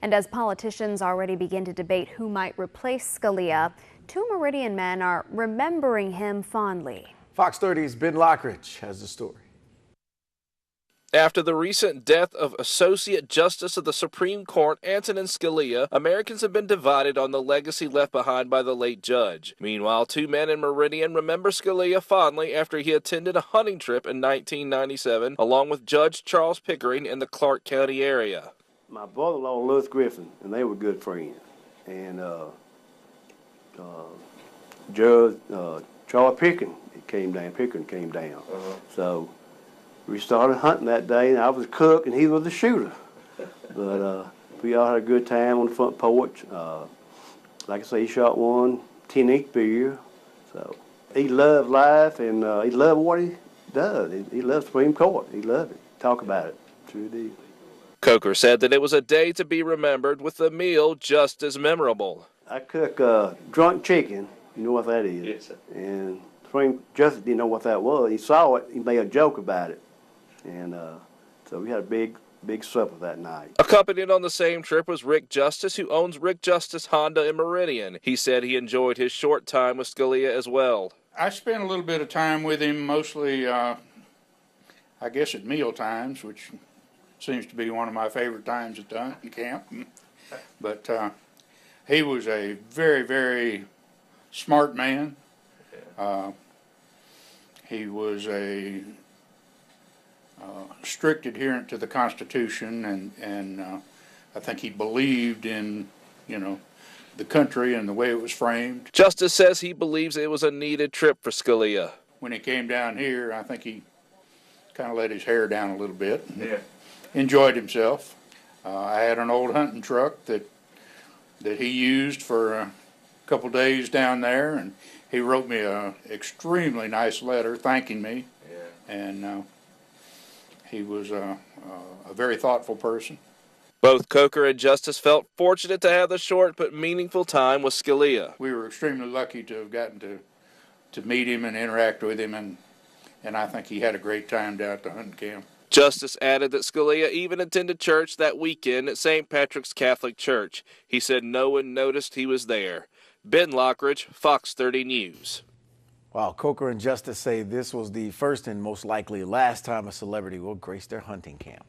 And as politicians already begin to debate who might replace Scalia, two Meridian men are remembering him fondly. Fox 30's Ben Lockridge has the story. After the recent death of Associate Justice of the Supreme Court Antonin Scalia, Americans have been divided on the legacy left behind by the late judge. Meanwhile, two men in Meridian remember Scalia fondly after he attended a hunting trip in 1997 along with Judge Charles Pickering in the Clark County area. My brother-in-law, Louis Griffin, and they were good friends. And Judge Charles Pickering came down. So we started hunting that day, and I was a cook, and he was the shooter. But we all had a good time on the front porch. Like I say, he shot one 10-inch deer. So he loved life, and he loved what he does. He loved Supreme Court. He loved it. Talk about it. True deal. Coker said that it was a day to be remembered with the meal just as memorable. I cook drunk chicken. You know what that is? Yes, sir. And Supreme Justice didn't know what that was. He saw it. He made a joke about it. And so we had a big supper that night. Accompanied on the same trip was Rick Justice, who owns Rick Justice Honda in Meridian. He said he enjoyed his short time with Scalia as well. I spent a little bit of time with him, mostly, I guess, at meal times, which seems to be one of my favorite times at the hunting camp. But he was a very, very smart man. He was a strict adherent to the Constitution, and I think he believed in, the country and the way it was framed. Justice says he believes it was a needed trip for Scalia. When he came down here, I think he kind of let his hair down a little bit. Yeah. Enjoyed himself. I had an old hunting truck that he used for a couple days down there, and he wrote me a extremely nice letter thanking me. Yeah. And he was a very thoughtful person. Both Coker and Justice felt fortunate to have the short but meaningful time with Scalia. We were extremely lucky to have gotten to meet him and interact with him, and I think he had a great time down at the hunting camp. Justice added that Scalia even attended church that weekend at St. Patrick's Catholic Church. He said no one noticed he was there. Ben Lockridge, Fox 30 News. While Coker and Justice say this was the first and most likely last time a celebrity will grace their hunting camp.